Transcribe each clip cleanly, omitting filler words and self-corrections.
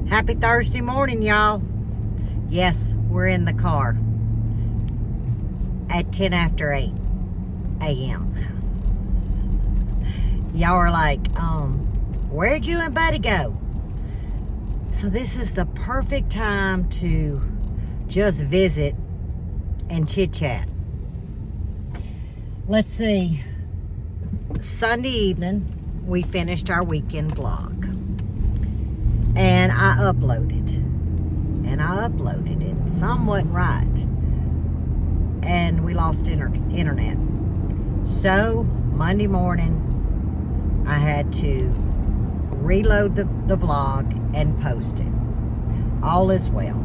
Happy Thursday morning, y'all. Yes, we're in the car at 10 after 8 a.m. Y'all are like, where'd you and Buddy go? So this is the perfect time to just visit and chit-chat. Let's see. Sunday evening, we finished our weekend vlog. And I uploaded it. And some wasn't right. And we lost internet. So, Monday morning, I had to reload the vlog and post it. All is well.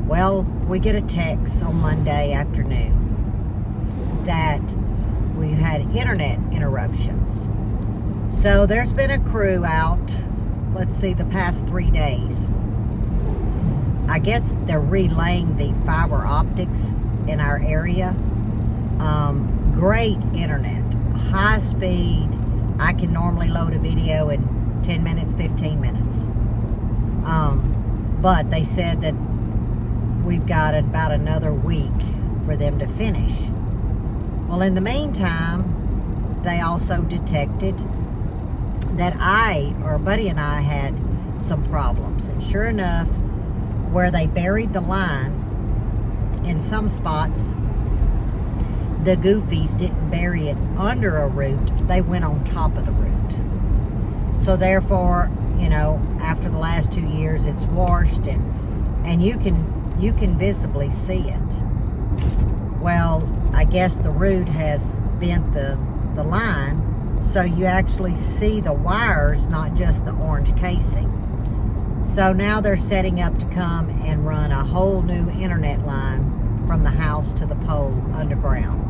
Well, we get a text on Monday afternoon that we had internet interruptions. So, there's been a crew out, let's see, the past 3 days. I guess they're relaying the fiber optics in our area. Great internet, high speed. I can normally load a video in 10 minutes, 15 minutes. But they said that we've got about another week for them to finish. Well, in the meantime, they also detected that Buddy and I had some problems. And sure enough, where they buried the line, in some spots, the goofies didn't bury it under a root. They went on top of the root. So therefore, after the last 2 years, it's washed and you can visibly see it. Well, I guess the root has bent the line, so you actually see the wires, not just the orange casing. So now they're setting up to come and run a whole new internet line from the house to the pole underground.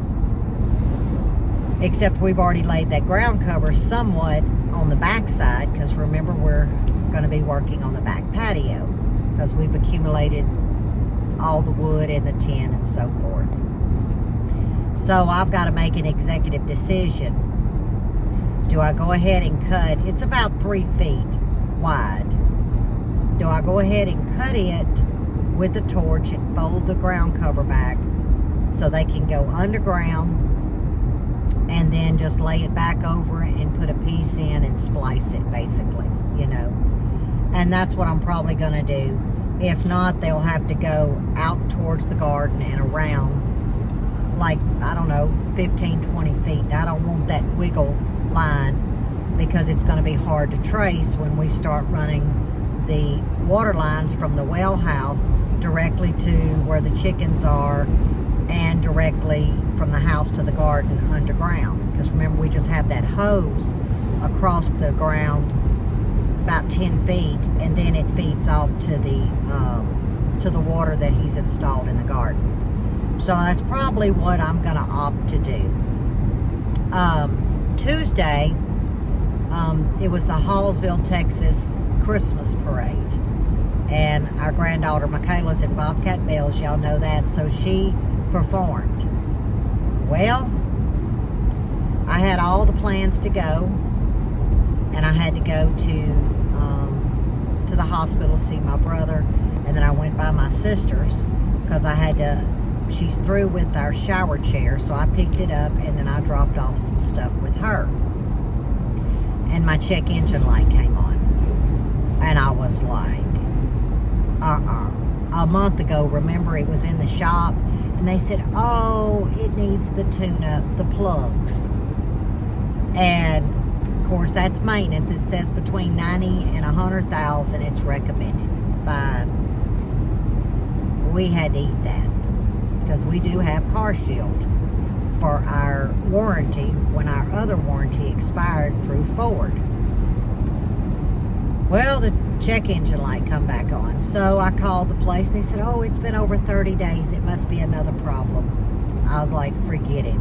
Except we've already laid that ground cover somewhat on the back side, because remember, we're going to be working on the back patio because we've accumulated all the wood and the tin and so forth. So I've got to make an executive decision. Do I go ahead and cut? It's about 3 feet wide. Do I go ahead and cut it with the torch and fold the ground cover back so they can go underground, and then just lay it back over and put a piece in and splice it, basically, And that's what I'm probably going to do. If not, they'll have to go out towards the garden and around, like, I don't know, 15, 20 feet. I don't want that wiggle line because it's going to be hard to trace when we start running the water lines from the well house directly to where the chickens are and directly from the house to the garden underground. Because remember, we just have that hose across the ground about 10 feet, and then it feeds off to the water that he's installed in the garden. So that's probably what I'm going to opt to do. Tuesday, it was the Hallsville, Texas Christmas parade, and our granddaughter Michaela's in Bobcat Bells, y'all know that, so she performed. Well, I had all the plans to go, and I had to go to the hospital to see my brother, and then I went by my sister's because she's through with our shower chair, so I picked it up and then I dropped off some stuff with her. And my check engine light came on. And I was like, A month ago, remember, it was in the shop, and they said, oh, it needs the tune-up, the plugs. And, of course, that's maintenance. It says between 90 and 100,000 it's recommended. Fine. We had to eat that because we do have Car Shield for our warranty when our other warranty expired through Ford. Well, the check engine light come back on. So I called the place. They said, oh, it's been over 30 days. It must be another problem. I was like, forget it.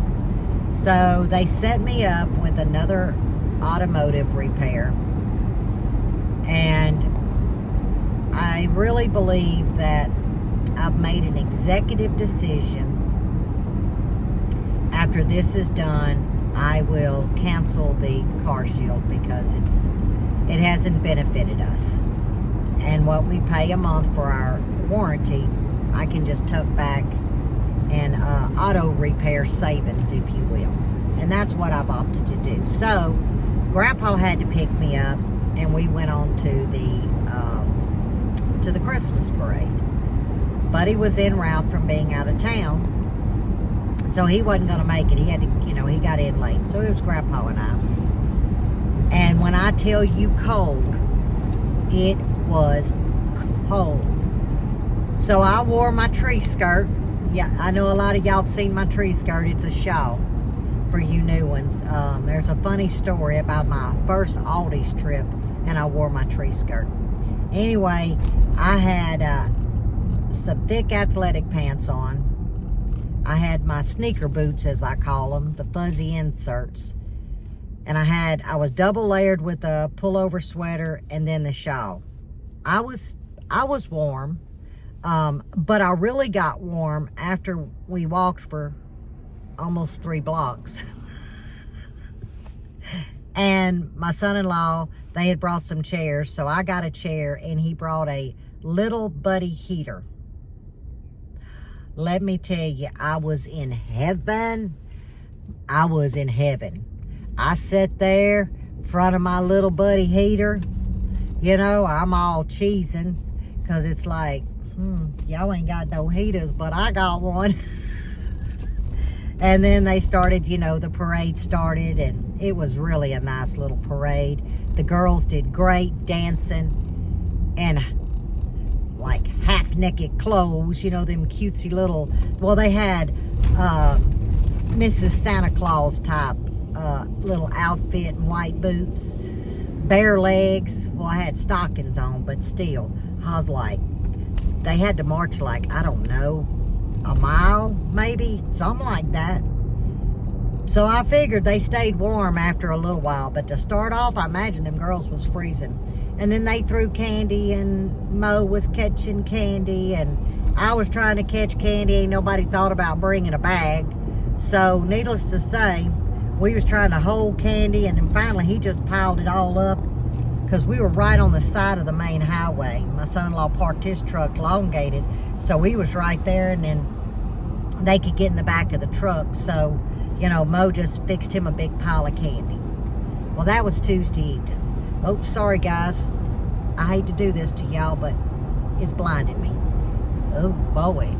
So they set me up with another automotive repair. And I really believe that I've made an executive decision. After this is done, I will cancel the Car Shield because it hasn't benefited us. And what we pay a month for our warranty, I can just tuck back and auto repair savings, if you will. And that's what I've opted to do. So Grandpa had to pick me up, and we went on to the Christmas parade. Buddy was en route from being out of town, so he wasn't going to make it. He had to, he got in late. So it was Grandpa and I. And when I tell you cold, it was cold. So I wore my tree skirt. Yeah, I know a lot of y'all have seen my tree skirt. It's a shawl for you new ones. There's a funny story about my first Aldi's trip, and I wore my tree skirt. Anyway, I had some thick athletic pants on. I had my sneaker boots, as I call them, the fuzzy inserts. And I was double layered with a pullover sweater and then the shawl. I was warm, but I really got warm after we walked for almost 3 blocks. And my son-in-law, they had brought some chairs, so I got a chair, and he brought a little buddy heater. Let me tell you, I was in heaven. I was in heaven. I sat there in front of my little buddy heater. I'm all cheesing, because it's like, y'all ain't got no heaters, but I got one. And then they started, the parade started, and it was really a nice little parade. The girls did great dancing, and like half-naked clothes, them cutesy little, well, they had Mrs. Santa Claus type little outfit and white boots, bare legs. Well, I had stockings on, but still, I was like, they had to march like, I don't know, a mile, maybe, something like that. So I figured they stayed warm after a little while, but to start off, I imagine them girls was freezing. And then they threw candy, and Mo was catching candy, and I was trying to catch candy. Ain't nobody thought about bringing a bag. So needless to say, we was trying to hold candy, and then finally he just piled it all up, because we were right on the side of the main highway. My son-in-law parked his truck elongated, so he was right there, and then they could get in the back of the truck. So, Mo just fixed him a big pile of candy. Well, that was Tuesday evening. Oh, sorry, guys. I hate to do this to y'all, but it's blinding me. Oh, boy.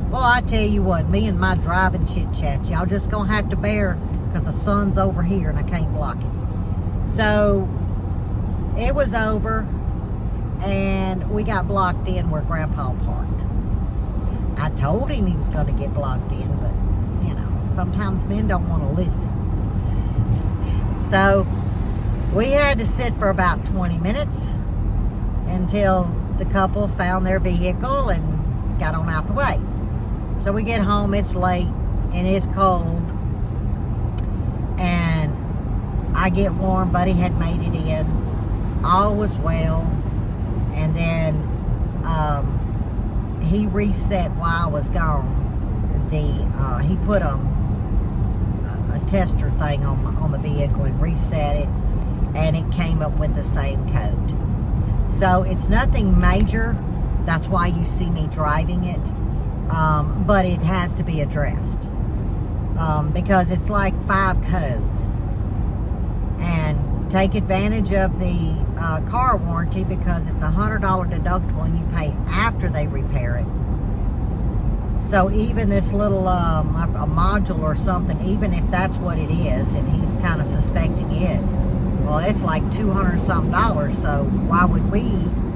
Well, I tell you what, me and my driving chit-chats, y'all just going to have to bear, because the sun's over here and I can't block it. So, it was over, and we got blocked in where Grandpa parked. I told him he was going to get blocked in, but, sometimes men don't want to listen. So, we had to sit for about 20 minutes until the couple found their vehicle and got on out the way. So we get home, it's late, and it's cold, and I get warm. Buddy had made it in. All was well. And then he reset while I was gone. He put a tester thing on the vehicle and reset it, and it came up with the same code. So it's nothing major. That's why you see me driving it. But it has to be addressed, because it's like 5 codes. And take advantage of the car warranty, because it's $100 deductible and you pay after they repair it. So even this little a module or something, even if that's what it is, and he's kind of suspecting it, well, it's like $200 something. So why would we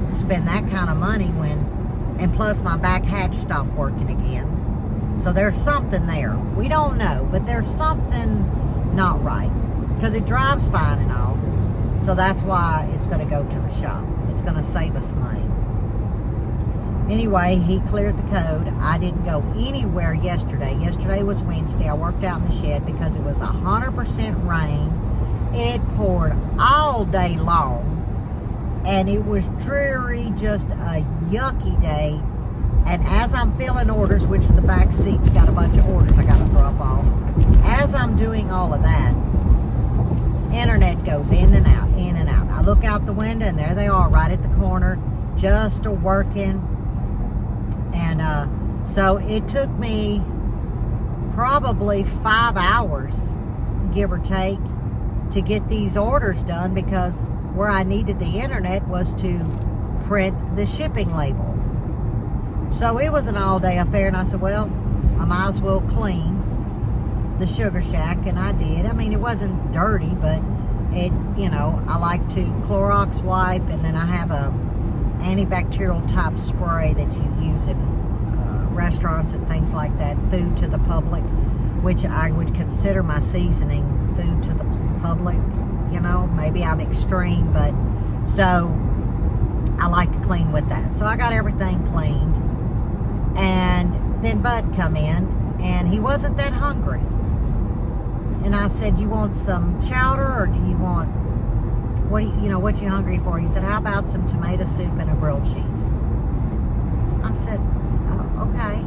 spend that kind of money and plus my back hatch stopped working again. So there's something there. We don't know, but there's something not right, because it drives fine and all. So that's why it's going to go to the shop. It's going to save us money. Anyway, he cleared the code. I didn't go anywhere yesterday. Yesterday was Wednesday. I worked out in the shed because it was 100% rain. It poured all day long, and it was dreary, just a yucky day. And as I'm filling orders, which the back seat's got a bunch of orders I got to drop off, as I'm doing all of that, internet goes in and out, in and out. I look out the window, and there they are right at the corner, just working. And so it took me probably 5 hours, give or take, to get these orders done, because where I needed the internet was to print the shipping label. So it was an all-day affair, and I said, well, I might as well clean the Sugar Shack, and I did. I mean, it wasn't dirty, but it, you know, I like to Clorox wipe, and then I have a antibacterial type spray that you use in restaurants and things like that, food to the public, which I would consider my seasoning food to the public. You know, maybe I'm extreme, but so I like to clean with that. So I got everything cleaned, and then Bud come in, and he wasn't that hungry. And I said, you want some chowder, or do you want, what do you know, what you hungry for? He said, how about some tomato soup and a grilled cheese? I said, oh, okay.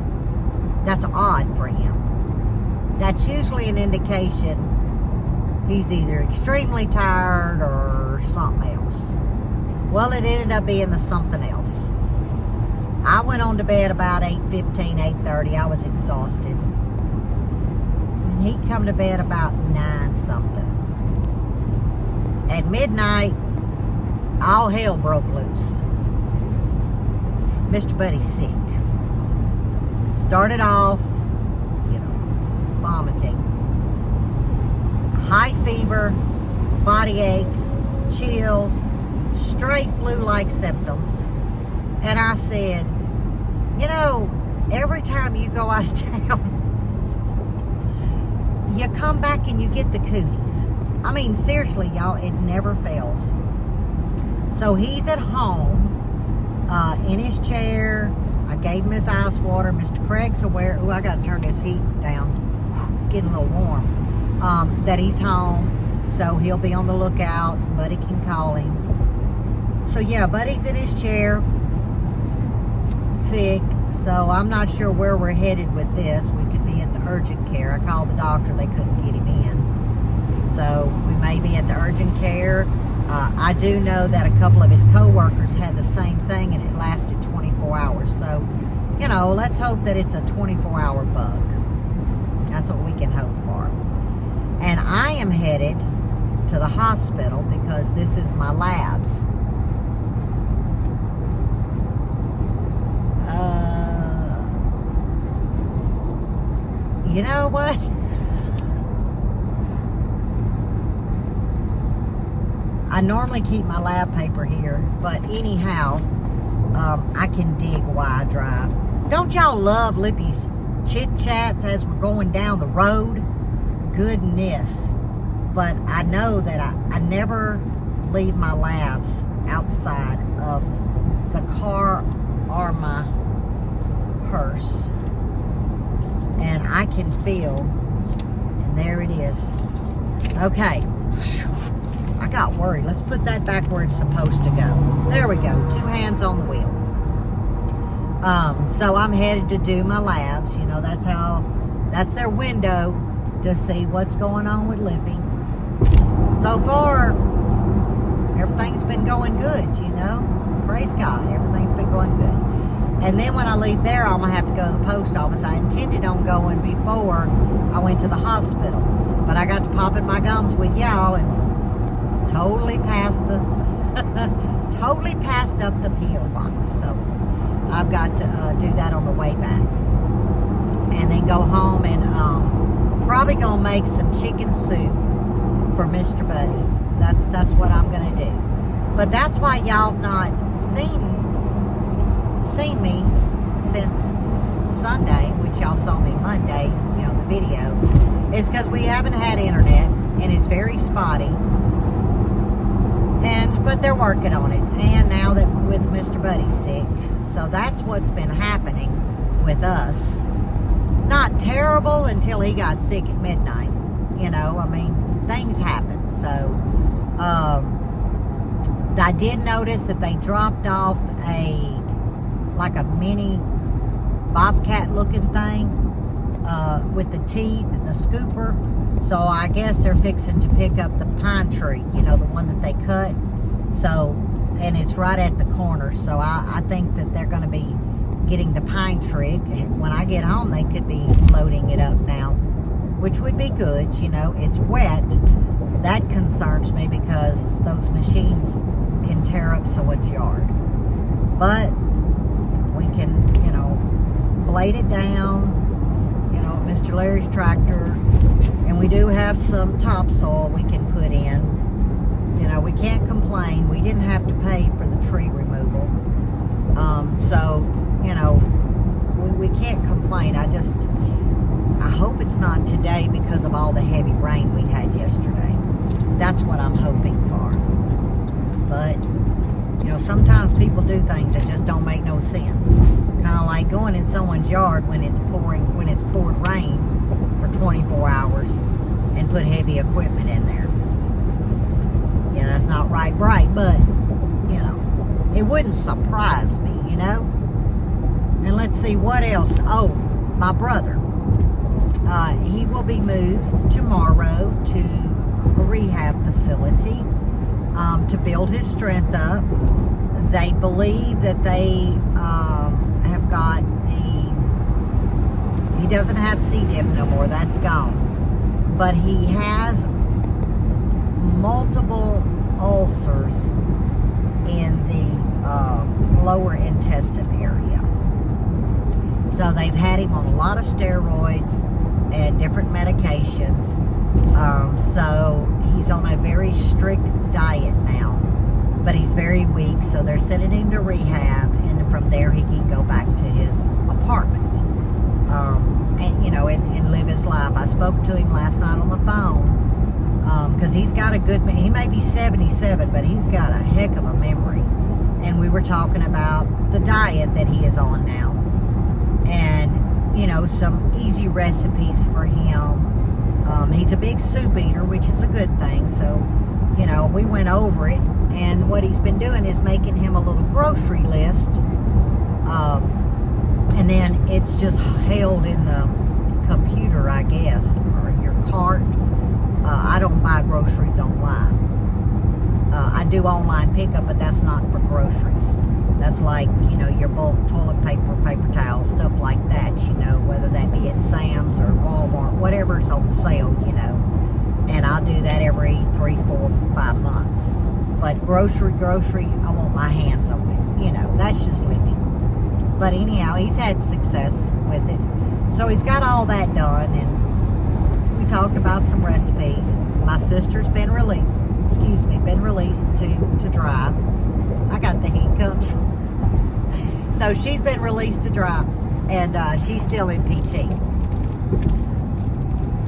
That's odd for him. That's usually an indication he's either extremely tired or something else. Well, it ended up being the something else. I went on to bed about 8:15, 8:30. I was exhausted. And he'd come to bed about 9 something. At midnight, all hell broke loose. Mr. Buddy's sick. Started off, you know, vomiting. High fever, body aches, chills, straight flu-like symptoms. And I said, you know, every time you go out of town, you come back and you get the cooties. I mean, seriously, y'all, it never fails. So he's at home, in his chair. I gave him his ice water. Mr. Craig's aware. Oh, I got to turn this heat down. Getting a little warm. That he's home, so he'll be on the lookout. Buddy can call him. So yeah, Buddy's in his chair, sick. So I'm not sure where we're headed with this. We could be at the urgent care. I called the doctor, they couldn't get him in. So we may be at the urgent care. I do know that a couple of his co-workers had the same thing, and it lasted 24 hours. So, you know, let's hope that it's a 24-hour bug. That's what we can hope for. And I am headed to the hospital because this is my labs. You know what? I normally keep my lab paper here, but anyhow, I can dig while I drive. Don't y'all love Lippy's chit chats as we're going down the road? Goodness. But I know that I never leave my labs outside of the car or my purse. And I can feel, and there it is. Okay. I got worried. Let's put that back where it's supposed to go. There we go. 2 hands on the wheel. So I'm headed to do my labs. You know, that's their window to see what's going on with Lippy. So far, everything's been going good, you know. Praise God. Everything's been going good. And then when I leave there, I'm going to have to go to the post office. I intended on going before I went to the hospital. But I got to popping my gums with y'all and totally passed up the P.O. box. So I've got to do that on the way back. And then go home and probably going to make some chicken soup for Mr. Buddy. That's what I'm going to do. But that's why y'all have not seen me since Sunday, which y'all saw me Monday, you know, the video, is because we haven't had internet and it's very spotty. But they're working on it. And now that with Mr. Buddy sick. So that's what's been happening with us. Not terrible until he got sick at midnight. You know, I mean, things happen. So, I did notice that they dropped off like a mini bobcat looking thing with the teeth and the scooper. So I guess they're fixing to pick up the pine tree, you know, the one that they cut. So, and it's right at the corner. So I think that they're going to be getting the pine tree. When I get home, they could be loading it up now, which would be good. You know, it's wet. That concerns me because those machines can tear up someone's yard. But we can, you know, blade it down, you know, Mr. Larry's tractor. And we do have some topsoil we can put in. You know, we can't complain. We didn't have to pay for the tree removal. So, you know, we can't complain. I hope it's not today because of all the heavy rain we had yesterday. That's what I'm hoping for. But, you know, sometimes people do things that just don't make no sense. Kind of like going in someone's yard when it's poured rain for 24 hours and put heavy equipment in there. Yeah, that's not right, but, you know, it wouldn't surprise me, you know? And let's see, what else? Oh, my brother. He will be moved tomorrow to a rehab facility to build his strength up. They believe that they have got he doesn't have C. diff no more, that's gone. But he has multiple ulcers in the lower intestine area. So they've had him on a lot of steroids and different medications. So he's on a very strict diet now, but he's very weak. So they're sending him to rehab, and from there he can go back to his apartment, and you know, and live his life. I spoke to him last night on the phone because he's got a good. He may be 77, but he's got a heck of a memory. And we were talking about the diet that he is on now, and you know, some easy recipes for him. He's a big soup eater, which is a good thing. So, you know, we went over it, and what he's been doing is making him a little grocery list, and then it's just held in the computer, I guess, or your cart. I don't buy groceries online. I do online pickup, but that's not for groceries. That's like, you know, your bulk toilet paper, paper towels, stuff like that, you know, whether that be at Sam's or Walmart, whatever's on sale, you know. And I'll do that every 3, 4, 5 months. But grocery, I want my hands on it. You know, that's just Lippy. But anyhow, he's had success with it. So he's got all that done, and we talked about some recipes. My sister's been released to drive. I got the hiccups. So she's been released to drive, and she's still in PT.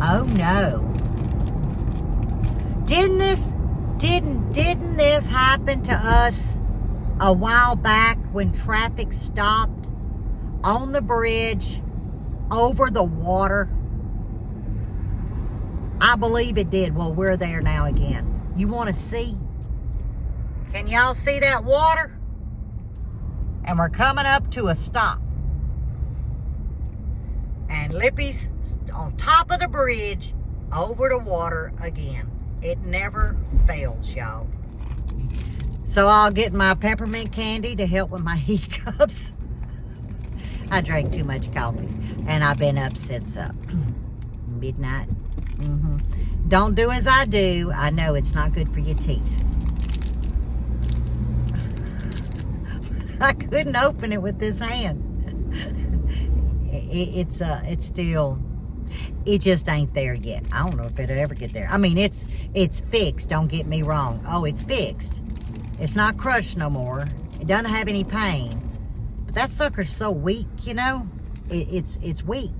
Oh no. Didn't this happen to us a while back when traffic stopped on the bridge over the water? I believe it did. Well, we're there now again. You want to see? Can y'all see that water? And we're coming up to a stop. And Lippy's on top of the bridge over the water again. It never fails, y'all. So I'll get my peppermint candy to help with my hiccups. I drank too much coffee, and I've been up since midnight. Don't do as I do. I know it's not good for your teeth. I couldn't open it with this hand. It's still, it just ain't there yet. I don't know if it'll ever get there. I mean, it's fixed. Don't get me wrong. Oh, it's fixed. It's not crushed no more. It doesn't have any pain. But that sucker's so weak, you know. It's weak.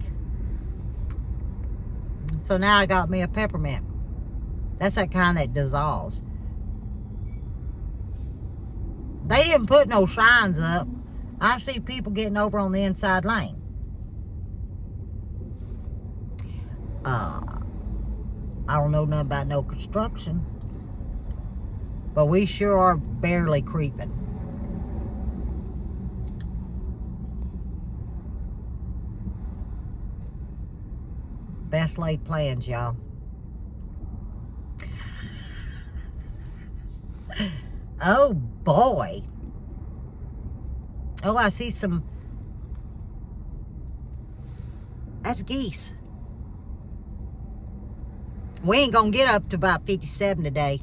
So now I got me a peppermint. That's that kind that dissolves. They didn't put no signs up. I see people getting over on the inside lane. I don't know nothing about no construction. But we sure are barely creeping. Best laid plans, y'all. Oh, boy. Oh, I see some. That's geese. We ain't gonna get up to about 57 today.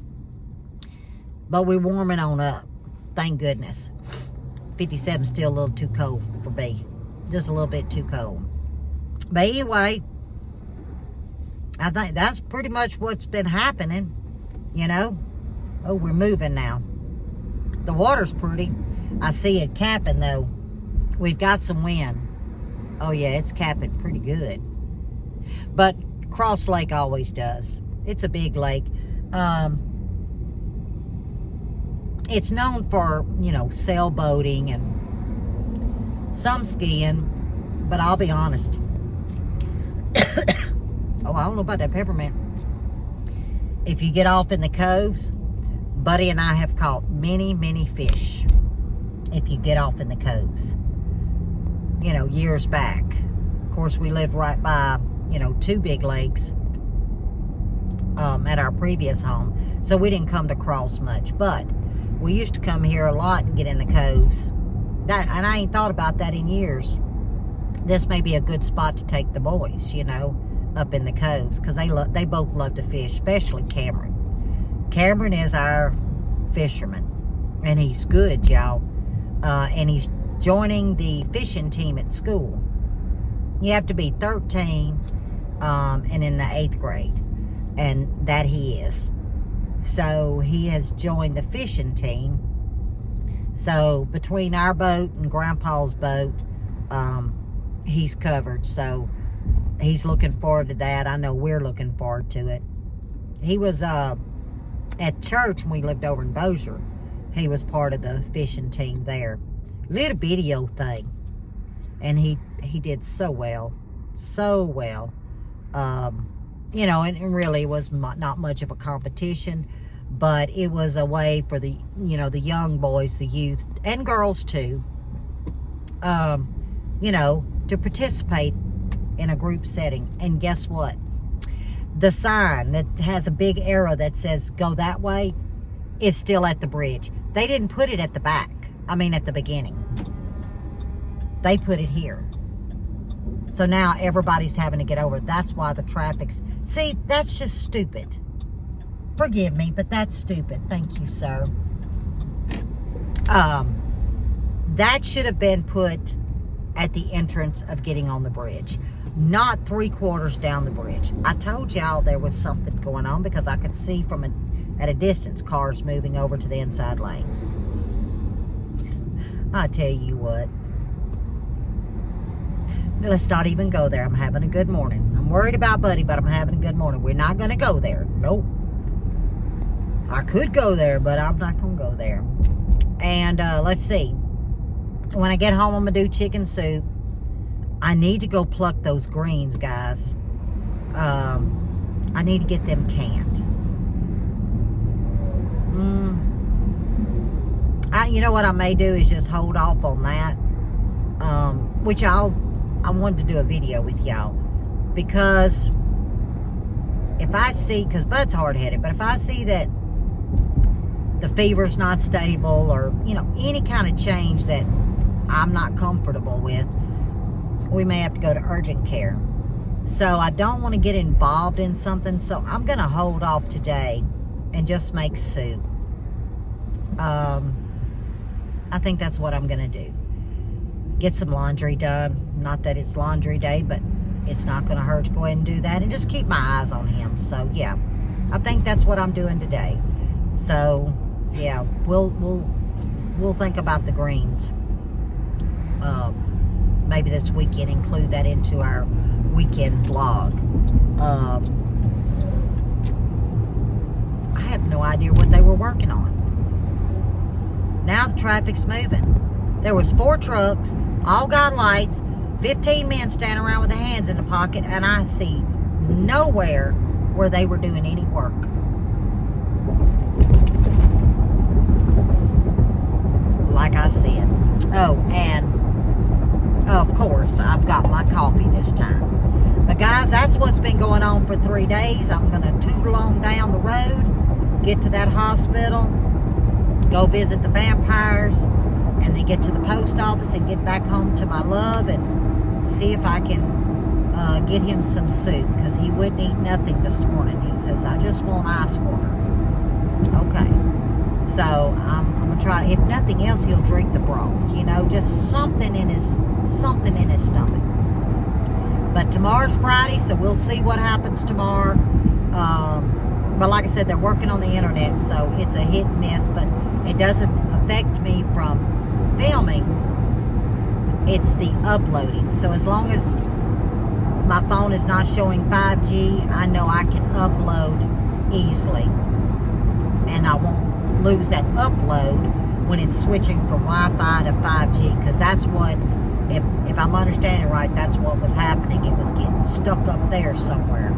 But we're warming on up. Thank goodness. 57 is still a little too cold for me. Just a little bit too cold. But anyway, I think that's pretty much what's been happening. You know? Oh, we're moving now. The water's pretty. I see it capping though. We've got some wind. Oh yeah, it's capping pretty good. But Cross Lake always does. It's a big lake. It's known for, you know, sailboating and some skiing. But I'll be honest. Oh, I don't know about that peppermint. If you get off in the coves, Buddy and I have caught many, many fish. If you get off in the coves. You know, years back. Of course, we lived right by, you know, 2 big lakes at our previous home. So we didn't come to Cross much. But we used to come here a lot and get in the coves. And I ain't thought about that in years. This may be a good spot to take the boys, you know, up in the coves. Because they both love to fish, especially Cameron. Cameron is our fisherman. And he's good, y'all. And he's joining the fishing team at school. You have to be 13 and in the 8th grade. And that he is. So he has joined the fishing team. So between our boat and Grandpa's boat, he's covered. So he's looking forward to that. I know we're looking forward to it. He was at church when we lived over in Bossier. He was part of the fishing team there. Little bitty old thing. And he did so well. So well. You know, and really it was not much of a competition. But it was a way for the, you know, the young boys, the youth, and girls too, you know, to participate in a group setting. And guess what? The sign that has a big arrow that says go that way is still at the bridge. They didn't put it at the back. I mean, at the beginning. They put it here. So now everybody's having to get over it. That's why the traffic's... See, that's just stupid. Forgive me, but that's stupid. Thank you, sir. That should have been put at the entrance of getting on the bridge. Not 3/4 down the bridge. I told y'all there was something going on because I could see from at a distance cars moving over to the inside lane. I tell you what. Let's not even go there. I'm having a good morning. I'm worried about Buddy, but I'm having a good morning. We're not going to go there. Nope. I could go there, but I'm not going to go there. And let's see. When I get home, I'm going to do chicken soup. I need to go pluck those greens, guys. I need to get them canned. You know what I may do is just hold off on that. Which I wanted to do a video with y'all. Because if I see, because Bud's hard-headed, but if I see that the fever's not stable or, you know, any kind of change that I'm not comfortable with, we may have to go to urgent care. So I don't want to get involved in something, so I'm going to hold off today and just make soup. I think that's what I'm going to do. Get some laundry done. Not that it's laundry day, but it's not going to hurt to go ahead and do that and just keep my eyes on him. So, yeah, I think that's what I'm doing today. So, yeah, we'll think about the greens. Maybe this weekend, include that into our weekend vlog. I have no idea what they were working on. Now the traffic's moving. There was 4 trucks, all got lights, 15 men standing around with their hands in the pocket, and I see nowhere where they were doing any work. Like I said. Oh, and of course, I've got my coffee this time. But guys, that's what's been going on for 3 days. I'm going to tootle on down the road, get to that hospital, go visit the vampires, and then get to the post office and get back home to my love and see if I can get him some soup, because he wouldn't eat nothing this morning. He says, I just want ice water. Okay. So I'm gonna try. If nothing else, he'll drink the broth. You know, just something in his stomach. But tomorrow's Friday, so we'll see what happens tomorrow. But like I said, they're working on the internet, so it's a hit and miss. But it doesn't affect me from filming. It's the uploading. So as long as my phone is not showing 5G, I know I can upload easily, and I won't lose that upload when it's switching from Wi-Fi to 5G, because that's what, if I'm understanding right, that's what was happening. It was getting stuck up there somewhere.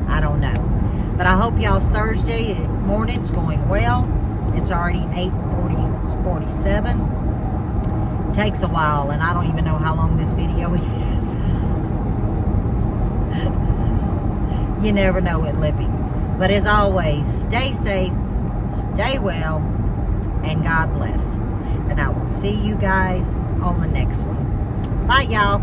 I don't know. But I hope y'all's Thursday morning's going well. It's already 8:47. Takes a while, and I don't even know how long this video is. You never know with Lippy. But as always, stay safe, stay well, and God bless. And I will see you guys on the next one. Bye, y'all.